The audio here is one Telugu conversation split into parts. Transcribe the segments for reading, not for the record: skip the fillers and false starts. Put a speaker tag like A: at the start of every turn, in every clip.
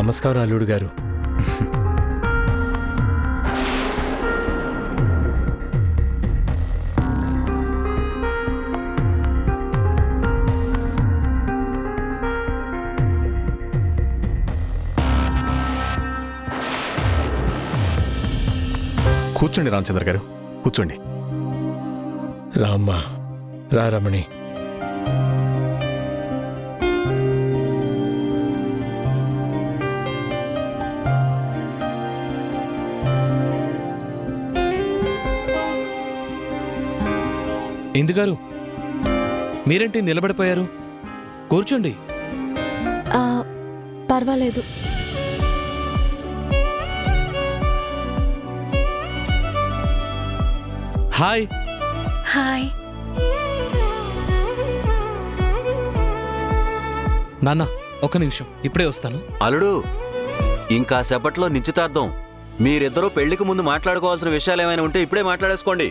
A: నమస్కారం అల్లుడు గారు.
B: కూర్చోండి రామచంద్ర గారు, కూర్చోండి.
A: రామ్మా, రా రమణి.
C: ఇందుగారు, మీరేంటి నిలబడిపోయారు? కూర్చోండి.
D: పర్వాలేదు.
C: హాయ్.
D: హాయ్.
C: నాన్న, ఒక్క నిమిషం, ఇప్పుడే వస్తాను.
E: అల్లుడు, ఇంకా సేపట్లో నిశ్చితార్థం. మీరిద్దరూ పెళ్లికి ముందు మాట్లాడుకోవాల్సిన విషయాలు ఏమైనా ఉంటే ఇప్పుడే మాట్లాడేసుకోండి.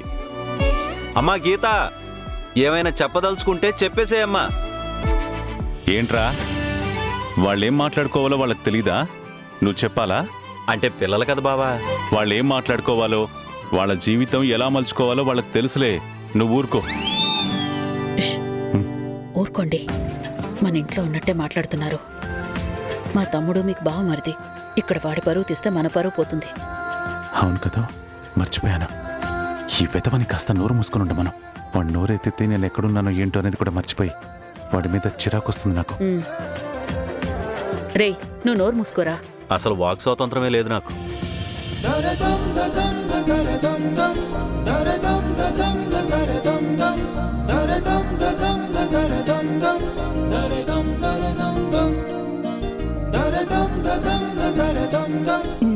E: అమ్మా గీత, ఏమైనా చెప్పదలుచుకుంటే చెప్పేసేయమ్మా.
B: ఏంట్రా, వాళ్ళేం మాట్లాడుకోవాలో వాళ్ళకి తెలీదా? నువ్వు చెప్పాలా?
E: అంటే పిల్లలు కదా బావా.
B: వాళ్ళేం మాట్లాడుకోవాలో, వాళ్ళ జీవితం ఎలా మలుచుకోవాలో వాళ్ళకి తెలుసులే. నువ్వు ఊరుకో.
F: ఊరుకోండి, మన ఇంట్లో ఉన్నట్టే మాట్లాడుతున్నారు. మా తమ్ముడు మీకు బావమరిది. ఇక్కడ వాడి పరువు తీస్తే మన పరువు పోతుంది.
B: అవును కదా, మర్చిపోయాను. ఈ వెతవని కాస్త నోరు మూసుకుని ఉండ. మనం వాడు నోరెత్తితే నేను ఎక్కడున్నానో ఏంటో అనేది కూడా మర్చిపోయి వాడి మీద చిరాకు వస్తుంది నాకు.
F: రేయ్, నువ్వు నోరు మూసుకోరా.
E: అసలు వాక్ స్వాతంత్రమే లేదు నాకు.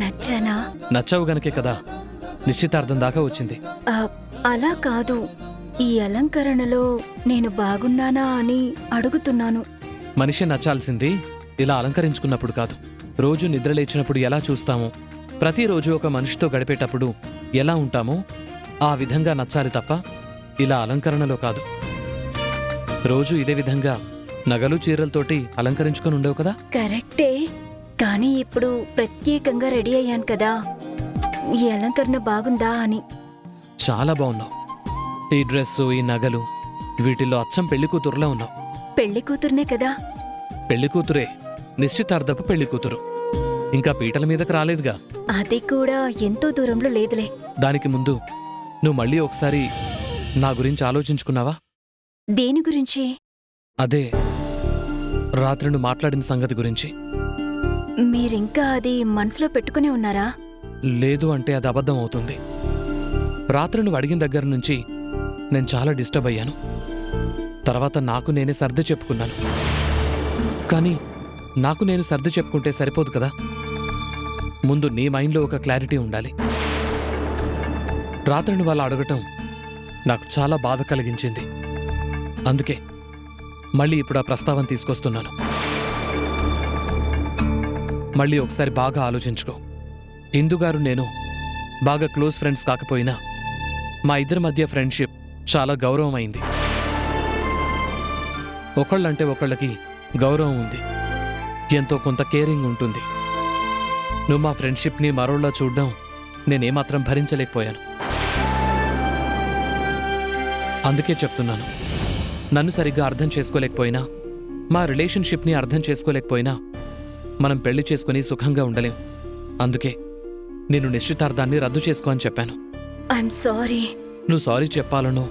D: నచ్చానా?
C: నచ్చావు గనకే కదా నిశ్చితార్థం దాకా వచ్చింది.
D: అలా కాదు, ఈ అలంకరణలో నేను బాగున్నానా అని అడుగుతున్నాను.
C: మనిషి నచ్చాల్సింది ఇలా అలంకరించుకున్నప్పుడు కాదు, రోజు నిద్రలేచినప్పుడు ఎలా చూస్తామో, ప్రతిరోజు ఒక మనిషితో గడిపేటప్పుడు ఎలా ఉంటామో ఆ విధంగా నచ్చాలి తప్ప ఇలా అలంకరణలో కాదు. రోజు ఇదే విధంగా నగలు చీరలతోటి అలంకరించుకొని ఉండవు కదా.
D: కరెక్టే, కానీ ఇప్పుడు ప్రత్యేకంగా రెడీ అయ్యాను కదా, ఈ అలంకరణ బాగుందా అని.
C: చాలా బాగున్నావు. ఈ డ్రెస్సు, ఈ నగలు, వీటిల్లో అచ్చం పెళ్లి కూతురులా ఉన్నావు.
D: పెళ్లి కూతుర్నే కదా.
C: పెళ్లి కూతురే, నిశ్చితార్థపు పెళ్లి కూతురు. ఇంకా పీటల మీదకి రాలేదుగా.
D: అది కూడా ఎంతో దూరంలో లేదులే.
C: దానికి ముందు నువ్వు మళ్ళీ ఒకసారి నా గురించి ఆలోచించుకున్నావా?
D: దేని గురించి?
C: అదే రాత్రి నువ్వు మాట్లాడిన సంగతి గురించి.
D: మీరింకా అది మనసులో పెట్టుకునే ఉన్నారా?
C: లేదు అంటే అది అబద్ధం అవుతుంది. రాత్రి నువ్వు అడిగిన దగ్గర నుంచి నేను చాలా డిస్టర్బ్ అయ్యాను. తర్వాత నాకు నేనే సర్ది చెప్పుకున్నాను. కానీ నాకు నేను సర్ది చెప్పుకుంటే సరిపోదు కదా, ముందు నీ మైండ్లో ఒక క్లారిటీ ఉండాలి. రాత్రి నువ్వు అలా అడగటం నాకు చాలా బాధ కలిగించింది. అందుకే మళ్ళీ ఇప్పుడు ఆ ప్రస్తావన తీసుకొస్తున్నాను. మళ్ళీ ఒకసారి బాగా ఆలోచించుకో. ఇందుగారు నేను బాగా క్లోజ్ ఫ్రెండ్స్ కాకపోయినా మా ఇద్దరి మధ్య ఫ్రెండ్షిప్ చాలా గౌరవమైంది. ఒకళ్ళంటే ఒకళ్ళకి గౌరవం ఉంది, ఎంతో కొంత కేరింగ్ ఉంటుంది. నువ్వు మా ఫ్రెండ్షిప్ని మరోలా చూడడం నేనేమాత్రం భరించలేకపోయాను. అందుకే చెప్తున్నాను, నన్ను సరిగ్గా అర్థం చేసుకోలేకపోయినా, మా రిలేషన్షిప్ని అర్థం చేసుకోలేకపోయినా మనం పెళ్లి చేసుకుని సుఖంగా ఉండలేం. అందుకే నేను నిశ్చితార్థాన్ని రద్దు చేసుకో అని చెప్పాను.
D: I'm sorry.
C: నువ్వు సారీ చెప్పాలనో,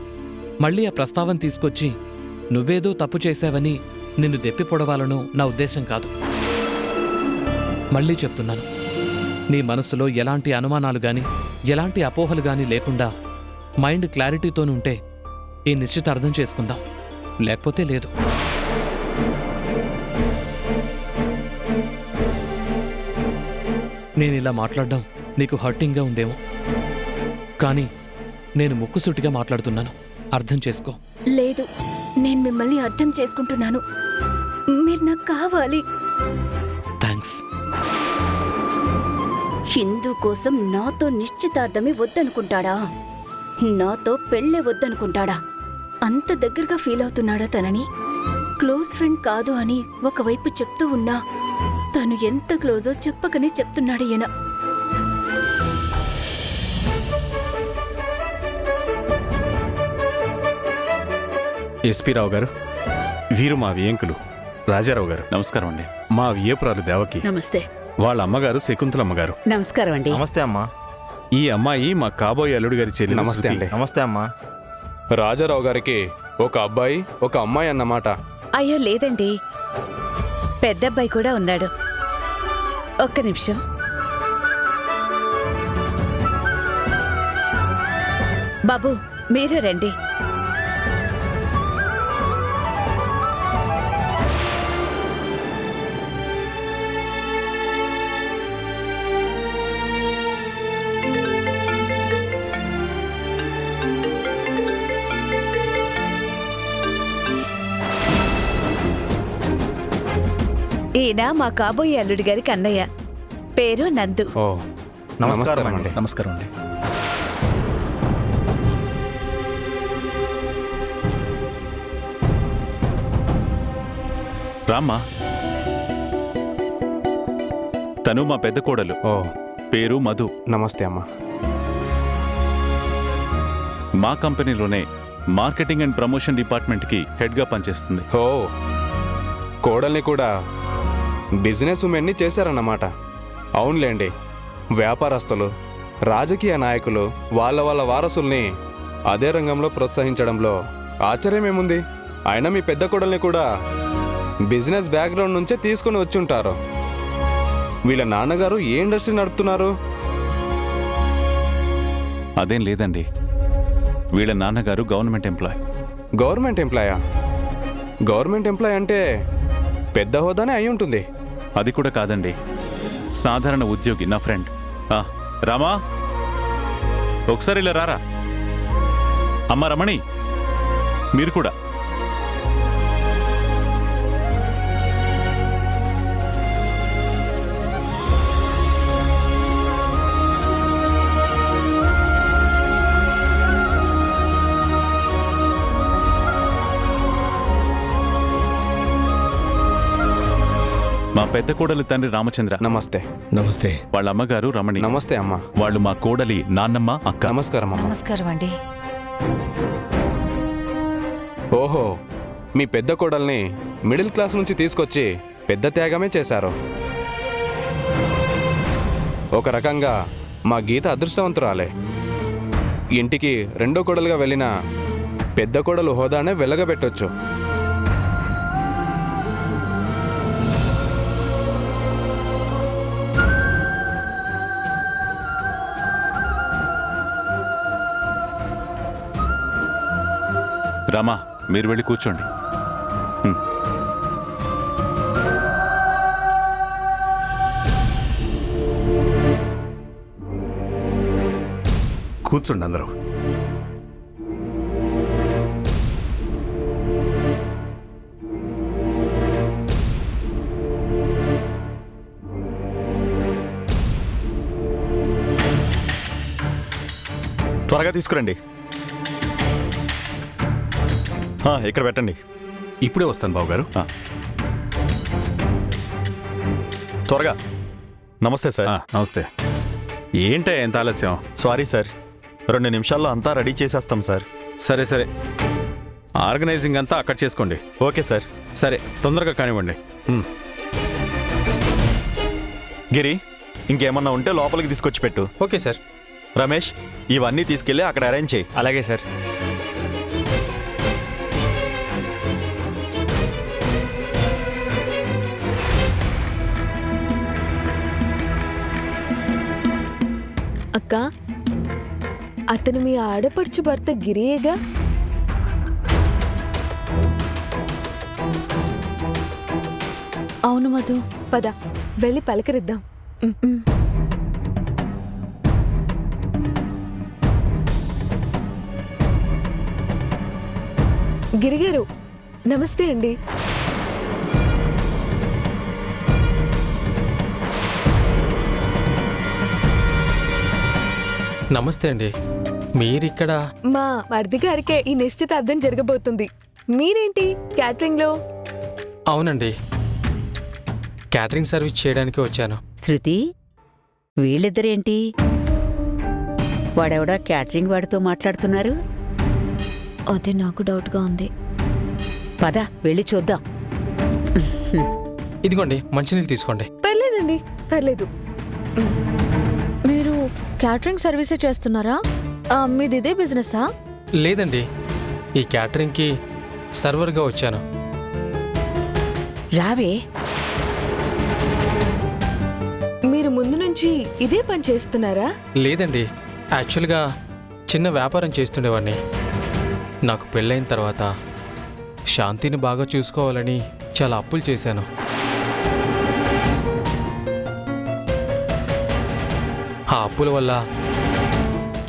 C: మళ్ళీ ఆ ప్రస్తావన తీసుకొచ్చి నువ్వేదో తప్పు చేశావని నిన్ను దెప్పి పొడవాలనో నా ఉద్దేశం కాదు. మళ్ళీ చెప్తున్నాను, నీ మనసులో ఎలాంటి అనుమానాలు గాని, ఎలాంటి అపోహలు గాని లేకుండా మైండ్ క్లారిటీతోనుంటే ఈ నిశ్చితార్థం చేసుకుందాం, లేకపోతే లేదు. నేనిలా మాట్లాడడం నీకు హర్టింగ్గా ఉందేమో, కానీ నేను ముక్కుసూటిగా మాట్లాడుతున్నాను, అర్థం చేసుకో.
D: లేదు, నేను మిమ్మల్ని అర్థం చేసుకుంటున్నాను. మీరు నాకు కావాలి.
C: థ్యాంక్స్.
D: హిందూ కోసం నాతో నిశ్చితార్థమే వద్దనుకుంటాడా? నాతో పెళ్ళే వద్దనుకుంటాడా? అంత దగ్గరగా ఫీల్ అవుతున్నాడా తనని? క్లోజ్ ఫ్రెండ్ కాదు అని ఒకవైపు చెప్తూ ఉన్నా తను ఎంత క్లోజో చెప్పకనే చెప్తున్నాడు ఈయన.
G: ఎస్పీ రావు గారు, వీరు మా వియంకులు రాజారావు గారు.
B: నమస్కారం అండి.
G: మా వియ్యపురాలు దేవకి,
F: నమస్తే.
G: వాళ్ళ అమ్మగారు శకుంతలమ్మ గారు.
H: నమస్కారం అండి.
I: నమస్తే అమ్మా.
G: ఈ అమ్మాయి మా కాబోయే అల్లుడు గారి చెల్లి.
I: నమస్తే అండి. నమస్తే అమ్మా.
J: రాజారావు గారికి ఒక అబ్బాయి ఒక అమ్మాయి అన్నమాట.
H: అయ్యో లేదండి, పెద్దబ్బాయి కూడా ఉన్నాడు. ఒక్క నిమిషం. బాబు మీరు రండి. ఈయన మా కాబోయే అల్లుడి గారికి అన్నయ్య, పేరు నందు.
J: ఓ
I: నమస్కారం అండి.
G: నమస్కారం అండి.
B: రామ్మా, తను మా పెద్ద కోడలు,
J: ఓ
B: పేరు మధు.
J: నమస్తే అమ్మా.
B: మా కంపెనీలోనే మార్కెటింగ్ అండ్ ప్రమోషన్ డిపార్ట్మెంట్కి హెడ్గా పనిచేస్తుంది.
J: ఓ కోడల్ని కూడా బిజినెస్ ఉమెన్ని చేశారన్నమాట. అవునులేండి, వ్యాపారస్తులు, రాజకీయ నాయకులు వాళ్ళ వారసుల్ని అదే రంగంలో ప్రోత్సహించడంలో ఆశ్చర్యమేముంది? అయినా మీ పెద్ద కోడల్ని కూడా బిజినెస్ బ్యాక్గ్రౌండ్ నుంచే తీసుకుని వచ్చుంటారు. వీళ్ళ నాన్నగారు ఏ ఇండస్ట్రీ నడుపుతున్నారు?
B: అదేం లేదండి, వీళ్ళ నాన్నగారు గవర్నమెంట్ ఎంప్లాయ్.
J: గవర్నమెంట్ ఎంప్లాయా? గవర్నమెంట్ ఎంప్లాయ్ అంటే పెద్ద హోదానే అయి ఉంటుంది.
B: అది కూడా కాదండి, సాధారణ ఉద్యోగి, నా ఫ్రెండ్. రామా, ఒకసారి ఇలా రారా. అమ్మ రమణి, మీరు కూడా. మా పెద్ద కోడలి తండ్రి రామచంద్ర.
J: నమస్తే.
A: నమస్తే.
B: వాళ్ళ అమ్మగారు రమణి.
J: నమస్తే అమ్మా.
B: వాళ్ళు మా కోడలి నాన్నమ్మ, అక్క.
J: నమస్కారం అమ్మా.
K: నమస్కారం అండి.
J: ఓహో, మీ పెద్ద కోడల్ని మిడిల్ క్లాస్ నుంచి తీసుకొచ్చి పెద్ద త్యాగమే చేశారు. ఒక రకంగా మా గీత అదృష్టవంతురాలే. ఇంటికి రెండో కోడలుగా వెళ్ళిన పెద్ద కోడలు హోదానే వెలగబెట్టొచ్చు.
B: రామా, మీరు వెళ్ళి కూర్చోండి.
G: కూర్చోండి అందరూ.
I: త్వరగా తీసుకురండి. ఇక్కడ పెట్టండి.
G: ఇప్పుడే వస్తాను బావగారు.
I: త్వరగా. నమస్తే సార్.
G: నమస్తే. ఏంటా ఎంత ఆలస్యం?
I: సారీ సార్, 2 నిమిషాల్లో అంతా రెడీ చేసేస్తాం సార్.
G: సరే సరే, ఆర్గనైజింగ్ అంతా అక్కడ చేసుకోండి.
I: Okay sir.
G: సరే, తొందరగా కానివ్వండి.
I: గిరి, ఇంకేమన్నా ఉంటే లోపలికి తీసుకొచ్చి పెట్టు.
L: Okay sir.
I: రమేష్, ఇవన్నీ తీసుకెళ్ళి అక్కడ అరేంజ్ చేయి.
L: అలాగే సార్.
K: అక్క, అతను మీ ఆడపడుచు భర్త గిరియేగా? అవును మధు, పద వెళ్ళి పలకరిద్దాం. గిరిగారు, నమస్తే అండి.
L: నమస్తే అండి. మీరిక్కడ?
K: మా మరిది గారికే ఈ నిశ్చితార్థం జరగబోతుంది. మీరేంటి క్యాటరింగ్ లో?
L: అవునండి, క్యాటరింగ్ సర్వీస్ చేయడానికి వచ్చాను.
F: శృతి, వీళ్ళిద్దరేంటి? వాడెవడా క్యాటరింగ్ వాడితో మాట్లాడుతున్నారు?
D: అదే నాకు డౌట్గా ఉంది.
F: పద వెళ్ళి చూద్దాం.
L: ఇదిగోండి మంచినీళ్ళు తీసుకోండి.
K: పర్లేదండి, పర్లేదు.
D: మీరు క్యాటరింగ్ సర్వీసే చేస్తున్నారా? మీది ఇదే బిజినెసా?
L: లేదండి, ఈ క్యాటరింగ్కి సర్వర్గా వచ్చాను.
F: రావే.
K: మీరు ముందు నుంచి ఇదే పని చేస్తున్నారా?
L: లేదండి, యాక్చువల్గా చిన్న వ్యాపారం చేస్తుండేవాడిని. నాకు పెళ్ళైన తర్వాత శాంతిని బాగా చూసుకోవాలని చాలా అప్పులు చేశాను. ఆ అప్పుల వల్ల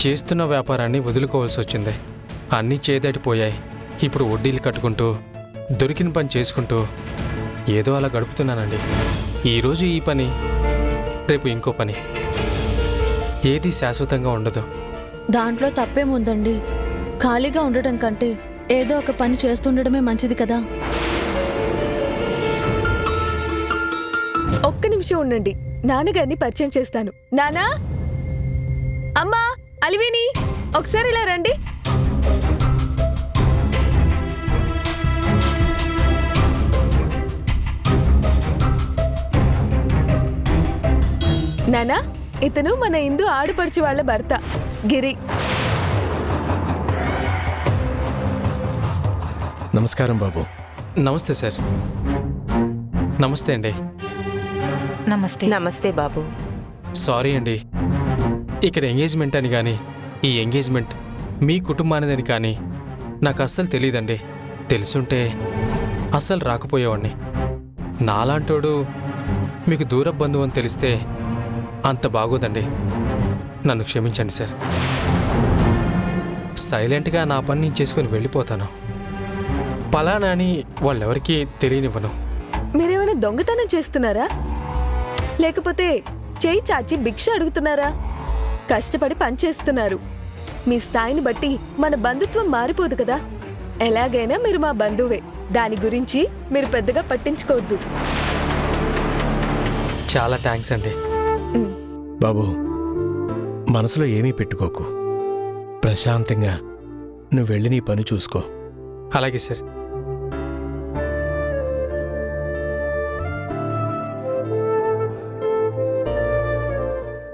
L: చేస్తున్న వ్యాపారాన్ని వదులుకోవాల్సి వచ్చింది. అన్నీ చేదాటిపోయాయి. ఇప్పుడు వడ్డీలు కట్టుకుంటూ దొరికిన పని చేసుకుంటూ ఏదో అలా గడుపుతున్నానండి. ఈరోజు ఈ పని, రేపు ఇంకో పని. ఏది శాశ్వతంగా ఉండదు.
D: దాంట్లో తప్పేముందండి. ఖాళీగా ఉండటం కంటే ఏదో ఒక పని చేస్తుండడమే మంచిది కదా.
K: ఒక్క నిమిషం ఉండండి, నాన్నగారిని పరిచయం చేస్తాను. నానా, అమ్మా, అలివేని, ఒకసారి ఇలా రండి. నానా, ఇతను మన ఇందు ఆడపడుచు వాళ్ళ భర్త గిరి.
A: నమస్కారం బాబు.
L: నమస్తే సార్. నమస్తే అండి.
D: నమస్తే.
H: నమస్తే బాబు.
L: సారీ అండి, ఇక్కడ ఎంగేజ్మెంట్ అని కానీ ఈ ఎంగేజ్మెంట్ మీ కుటుంబానిదని కానీ నాకు అస్సలు తెలియదండి. తెలుసుంటే అస్సలు రాకపోయేవాడిని. నాలాంటోడు మీకు దూర బంధువు అని తెలిస్తే అంత బాగోదండి. నన్ను క్షమించండి సార్. సైలెంట్గా నా పని నేను చేసుకొని వెళ్ళిపోతాను. పలానా అని వాళ్ళెవరికీ తెలియనివ్వను.
K: మీరేమైనా దొంగతనం చేస్తున్నారా? లేకపోతే చేయి చాచి భిక్ష అడుగుతున్నారా? కష్టపడి పనిచేస్తున్నారు. మీ స్థాయిని బట్టి మన బంధుత్వం మారిపోదు కదా. ఎలాగైనా మీరు మా బంధువే. దాని గురించి మీరు పెద్దగా పట్టించుకోవద్దు.
L: చాలా థ్యాంక్స్ అండి.
A: బాబు, మనసులో ఏమీ పెట్టుకోకు. ప్రశాంతంగా నువ్వు వెళ్ళి నీ పని చూసుకో.
L: అలాగే సార్.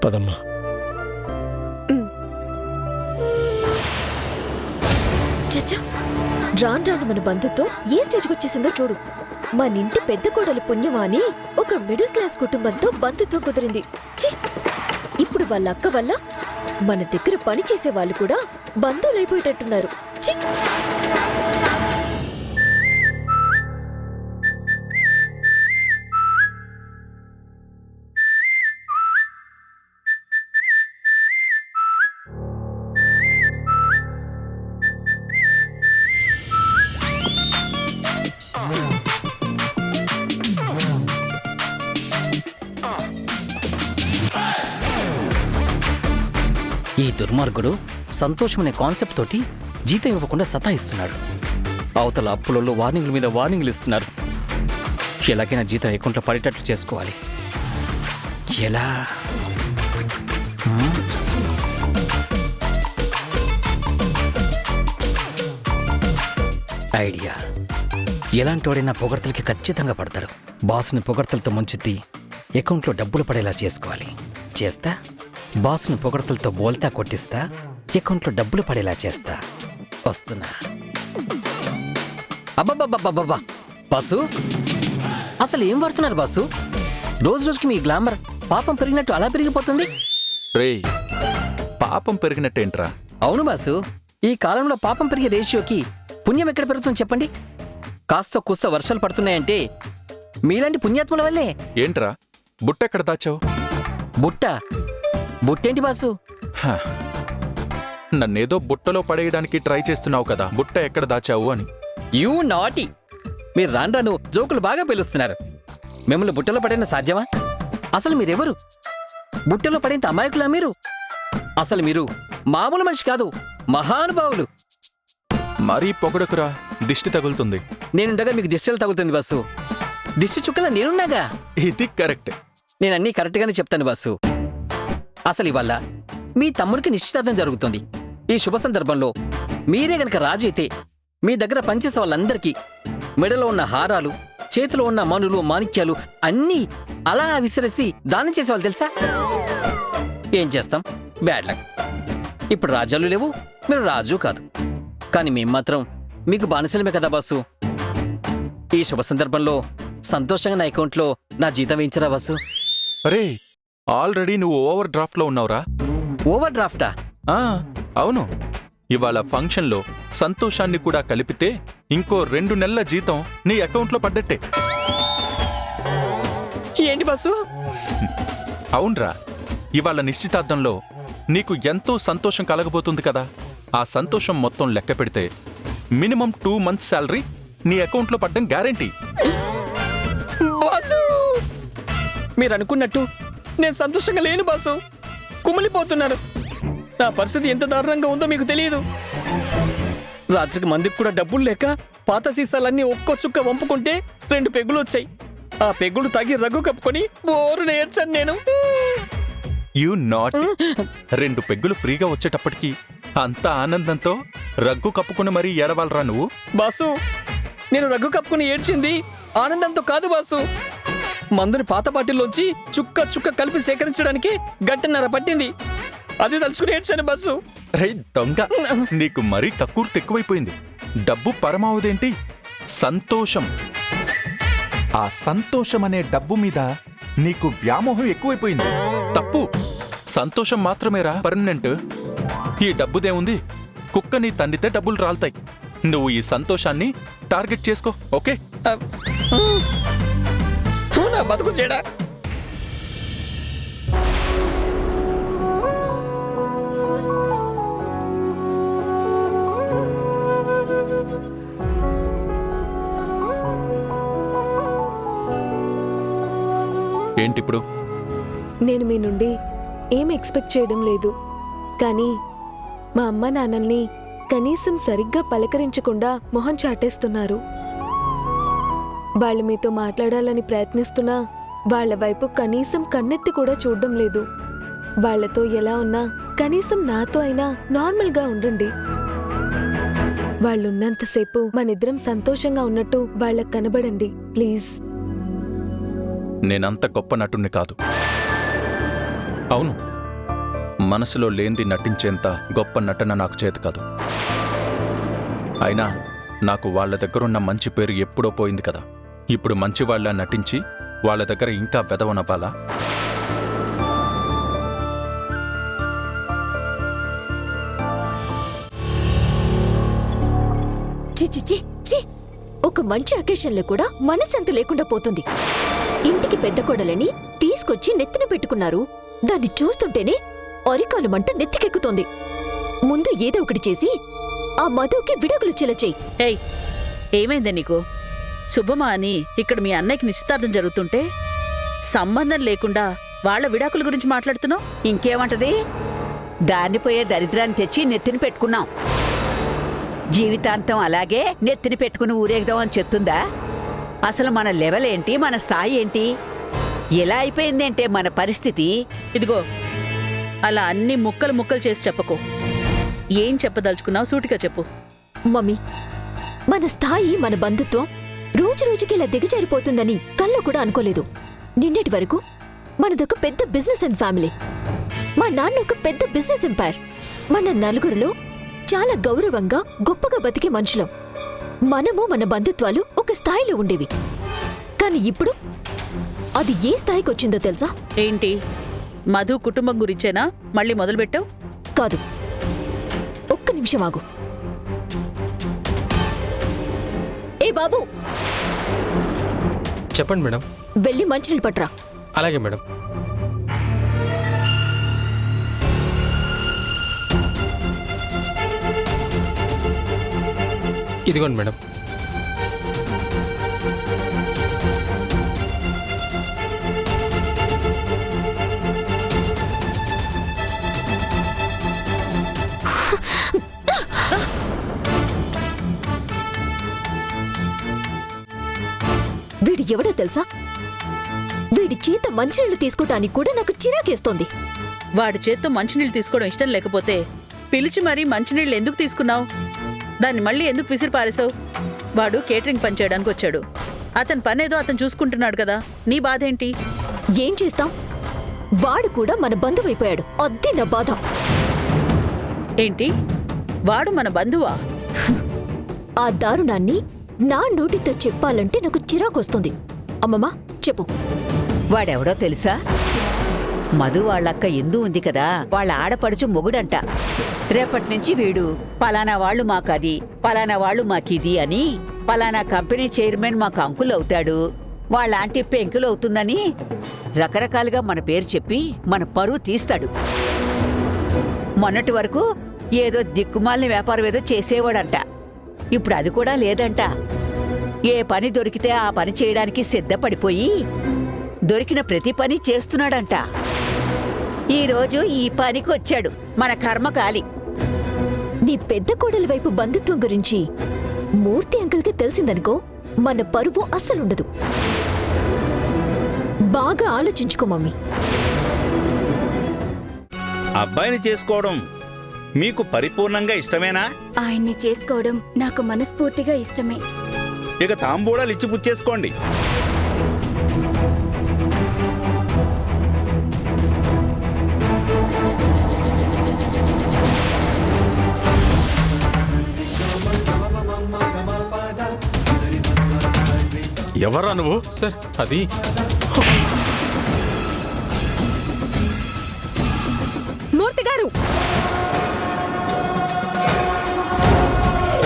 A: పదమ్మా.
K: చచ్చా, రాను రాను మన బంధుత్వం ఏ స్టేజ్కి వచ్చేసిందో చూడు. మన ఇంటి పెద్ద కోడలి పుణ్యమా అని ఒక మిడిల్ క్లాస్ కుటుంబంతో బంధుత్వం కుదిరింది. ఛీ! ఇప్పుడు వాళ్ళ అక్క వల్ల మన దగ్గర పని చేసే వాళ్ళు కూడా బంధువులైపోయేటట్టున్నారు. ఛీ!
M: ఈ దుర్మార్గుడు సంతోషం అనే కాన్సెప్ట్ తోటి జీతం ఇవ్వకుండా సతాయిస్తున్నాడు. అవతల అప్పులలో వార్నింగ్ల మీద వార్నింగ్లు ఇస్తున్నారు. ఎలాగైనా జీతం అకౌంట్లో పడేటట్లు చేసుకోవాలి. ఎలా? ఐడియా. ఎలాంటి వాడైనా పొగడ్తలకి ఖచ్చితంగా పడతాడు. బాస్ని పొగడ్తలతో ముంచెత్తి అకౌంట్లో డబ్బులు పడేలా చేసుకోవాలి. చేస్తా. బాస్ను పొగడ్తలతో బోల్తా కొట్టిస్తా. అకౌంట్లో డబ్బులు పడేలా చేస్తా. వస్తున్నా. అబ్బబ్బబ్బబ్బబ్బా! బాసు, అసలు ఏం వాడుతున్నారు బాసు? రోజు రోజుకి మీ గ్లామర్ పాపం పెరిగినట్టు అలా పెరిగిపోతుంది.
B: రేయ్, పాపం పెరిగినట్టేంట్రా?
M: అవును బాసు, ఈ కాలంలో పాపం పెరిగే రేషియోకి పుణ్యం ఎక్కడ పెరుగుతుంది చెప్పండి? కాస్త కూస్త వర్షాలు పడుతున్నాయంటే మీలాంటి పుణ్యాత్ముల వల్లే.
B: ఏంట్రా బుట్టెక్కడ దాచావు?
M: బుట్టేంటి బాసు?
B: నన్నేదో బుట్టలో పడేయడానికి ట్రై చేస్తున్నావు కదా, బుట్ట ఎక్కడ దాచావు అని.
M: You naughty! మీరు రాను జోకులు బాగా పిలుస్తున్నారు. మిమ్మల్ని బుట్టలో పడేన సాధ్యమా? అసలు మీరెవరు? బుట్టలో పడేంత అమాయకులా మీరు? అసలు మీరు మామూలు మనిషి కాదు, మహానుభావులు.
B: మరీ పొగడకురా, దిష్టి తగులుతుంది.
M: నేనుండగా మీకు దిష్టలు తగులుతుంది బాసు. దిష్టి చుక్కల నేనున్నాగా.
A: ఇది కరెక్ట్.
M: నేనన్నీ కరెక్ట్గానే చెప్తాను బాసు. అసలు ఇవాళ మీ తమ్ముడికి నిశ్చితార్థం జరుగుతుంది. ఈ శుభ సందర్భంలో మీరే గనక రాజు అయితే మీ దగ్గర పనిచేసే వాళ్ళందరికీ మెడలో ఉన్న హారాలు, చేతిలో ఉన్న మనులు, మాణిక్యాలు అన్నీ అలా విసిరేసి దానం చేసేవాళ్ళు తెలుసా? ఏం చేస్తాం, బ్యాడ్ లక్. ఇప్పుడు రాజ్యాలు లేవు, మీరు రాజు కాదు. కానీ మేం మాత్రం మీకు బానిసలమే కదా బాసు. ఈ శుభ సందర్భంలో సంతోషంగా నా అకౌంట్లో నా జీతం వేయించరా బాసు.
B: అరే, ఆల్రెడీ నువ్వు ఓవర్ డ్రాఫ్ట్లో ఉన్నావురా.
M: ఓవర్ డ్రాఫ్టా?
B: అవును. ఇవాళ ఫంక్షన్లో సంతోషాన్ని కూడా కలిపితే ఇంకో 2 నెలల జీతం నీ అకౌంట్లో పడ్డట్టే.
M: ఏంటి బాసు?
B: అవునరా, ఇవాళ నిశ్చితార్థంలో నీకు ఎంతో సంతోషం కలగబోతుంది కదా. ఆ సంతోషం మొత్తం లెక్క పెడితే మినిమం 2 months శాలరీ నీ అకౌంట్లో పడ్డం గ్యారెంటీ.
M: బాసు, మీరు అనుకున్నట్టు నేను సంతోషంగా లేను బాసు. కుమిలిపోతున్నాను. నా పరిస్థితి ఎంత దారుణంగా ఉందో మీకు తెలియదు. రాత్రికి మందికి కూడా డబ్బులు లేక పాత సీసాలన్నీ ఒక్కో చుక్క వంపుకుంటే 2 పెగ్గులు వచ్చాయి. ఆ పెగ్గులు తాగి రగ్గు కప్పుకొని బోరు నేర్చాను నేను.
B: You not. 2 పెగ్గులు ఫ్రీగా వచ్చేటప్పటికి అంత ఆనందంతో రగ్గు కప్పుకుని మరీ ఏడవాలరా నువ్వు.
M: బాసు, నేను రగ్గు కప్పుకుని ఏడ్చింది ఆనందంతో కాదు బాసు. మందుని పాత బాటిల్లోంచి చుక్క చుక్క కలిపి సేకరించడానికి 1.5 గంట పట్టింది. అది తలుచుకుని ఏడ్చాను బాసు.
B: రే దొంగ, నీకు మరీ కక్కుర్తి ఎక్కువైపోయింది. డబ్బు పరమావధేంటి? సంతోషం.
I: ఆ సంతోషం అనే డబ్బు మీద నీకు వ్యామోహం ఎక్కువైపోయింది.
B: తప్పు. సంతోషం మాత్రమేరా పర్మనెంట్. ఈ డబ్బుదేముంది, కుక్కని తన్నితే డబ్బులు రాలుతాయి. నువ్వు ఈ సంతోషాన్ని టార్గెట్ చేసుకో, ఓకే?
M: బతుకు చెడా.
B: ఏంటిప్పుడు?
K: నేను మీ నుండి ఏం ఎక్స్పెక్ట్ చేయడం లేదు, కానీ మా అమ్మ నాన్నల్ని కనీసం సరిగ్గా పలకరించకుండా మొహం చాటేస్తున్నారు. వాళ్ళు మీతో మాట్లాడాలని ప్రయత్నిస్తున్నా వాళ్ళ వైపు కనీసం కన్నెత్తి కూడా చూడడం లేదు. వాళ్లతో ఎలా ఉన్నా కనీసం నాతో అయినా నార్మల్గా ఉండండి. వాళ్ళున్నంతసేపు మనిద్దరం సంతోషంగా ఉన్నట్టు వాళ్ళకు కనబడండి ప్లీజ్.
B: నేనంత గొప్ప నటుణ్ణి కాదు. అవును, మనసులో లేంది నటించేంత గొప్ప నటన నాకు చేత కాదు. అయినా నాకు వాళ్ళ దగ్గరున్న మంచి పేరు ఎప్పుడో పోయింది కదా. ఇప్పుడు మంచివాళ్ళ నటించి వాళ్ళ దగ్గర ఇంకా వెదవనవ్వాలా?
K: చిచిచి చి, ఒక మంచి అకేషన్లో కూడా మనసంత లేకుండా పోతుంది. ఇంటికి పెద్ద కోడలని తీసుకొచ్చి నెత్తిన పెట్టుకున్నారు. దాన్ని చూస్తుంటేనే అరికాలు మంట నెత్తికెక్కుతోంది. ముందు ఏదో ఒకటి చేసి ఆ మధుకి విడాకులు చెలచేయి.
F: ఏయ్, ఏమైందే నీకు? శుభమా అని ఇక్కడ మీ అన్నయ్యకి నిశ్చితార్థం జరుగుతుంటే సంబంధం లేకుండా వాళ్ళ విడాకుల గురించి మాట్లాడుతున్నావు.
N: ఇంకేమంటది? దాన్ని పోయే దరిద్రాన్ని తెచ్చి నెత్తిని పెట్టుకున్నాం. జీవితాంతం అలాగే నెత్తిని పెట్టుకుని ఊరేగదాం అని చెప్తుందా? అసలు మన లెవెల్ ఏంటి, మన స్థాయి ఏంటి? ఎలా అయిపోయిందంటే మన పరిస్థితి.
F: ఇదిగో, అలా అన్ని ముక్కలు ముక్కలు చేసి చెప్పకు. ఏం చెప్పదలుచుకున్నావు సూటిగా చెప్పు.
K: మమ్మీ, మన స్థాయి, మన బంధుత్వం రోజు రోజుకి ఇలా దిగజారిపోతుందని కల్లో కూడా అనుకోలేదు. నిన్నటి వరకు మనదొక పెద్ద బిజినెస్ అండ్ ఫ్యామిలీ. మా నాన్న ఒక పెద్ద బిజినెస్ ఎంపైర్. మన నలుగురిలో చాలా గౌరవంగా గొప్పగా బతికే మనుషులం. మనము మన బంధుత్వాలు ఒక స్థాయిలో ఉండేవి. కానీ ఇప్పుడు అది ఏ స్థాయికి వచ్చిందో తెలుసా?
F: ఏంటి, మధు కుటుంబం గురించేనా మళ్ళీ మొదలుపెట్టావు?
K: కాదు, ఒక్క నిమిషం ఆగు. ఏ బాబు,
L: చెప్పండి మేడం.
K: వెళ్ళి మంచినీళ్ళు పట్రా.
L: అలాగే మేడం. ఇదిగోండి మేడం.
K: వీడు ఎవడో తెలుసా? వీడి చేత మంచినీళ్ళు తీసుకోవటానికి కూడా నాకు చిరాకేస్తోంది.
F: వాడి చేత్తో మంచినీళ్ళు తీసుకోవడం ఇష్టం లేకపోతే పిలిచి మరీ మంచినీళ్ళు ఎందుకు తీసుకున్నావు? దాన్ని మళ్ళీ ఎందుకు విసిరి పారేశావు? వాడు కేటరింగ్ పని చేయడానికి వచ్చాడు. అతని పనేదో అతను చూసుకుంటున్నాడు కదా, నీ బాధ ఏంటి?
K: ఏం చేస్తాం? వాడు కూడా మన బంధువైపోయాడు. అద్దె నా బాధ.
F: ఏంటి? వాడు మన బంధువా?
K: ఆ దారుణాన్ని నా నోటితో చెప్పాలంటే నాకు చిరాకొస్తుంది. అమ్మమ్మా చెప్పు.
N: వాడెవడో తెలుసా? మధు వాళ్ళక్క ఎందు ఉంది కదా, వాళ్ళ ఆడపడుచు మొగుడంట. రేపటి నుంచి వీడు పలానా వాళ్ళు మాకది, పలానా వాళ్ళు మాకిది అని, పలానా కంపెనీ చైర్మన్ మాకు అంకుల్ అవుతాడు, వాళ్ళ ఆంటీ పెంకులు అవుతుందని రకరకాలుగా మన పేరు చెప్పి మన పరువు తీస్తాడు. మొన్నటి వరకు ఏదో దిక్కుమాలిన వ్యాపారం ఏదో చేసేవాడంట. ఇప్పుడు అది కూడా లేదంట. ఏ పని దొరికితే ఆ పని చేయడానికి సిద్ధపడిపోయి దొరికిన ప్రతి పని చేస్తున్నాడంట. ఈరోజు ఈ పనికి వచ్చాడు. మన కర్మ కాలి.
K: నీ పెద్ద కోడలి వైపు బంధుత్వం గురించి మూర్తి అంకుల్కి తెలిసిందనుకో, మన పరువు అస్సలుండదు. బాగా ఆలోచించుకో మమ్మీ.
O: అబ్బాయిని చేసుకోవడం మీకు పరిపూర్ణంగా ఇష్టమేనా?
D: ఆయన్ని చేసుకోవడం నాకు మనస్ఫూర్తిగా ఇష్టమే.
O: ఇక తాంబూలాలు ఇచ్చి పుచ్చేసుకోండి.
G: ఎవరా నువ్వు?
L: సార్ అది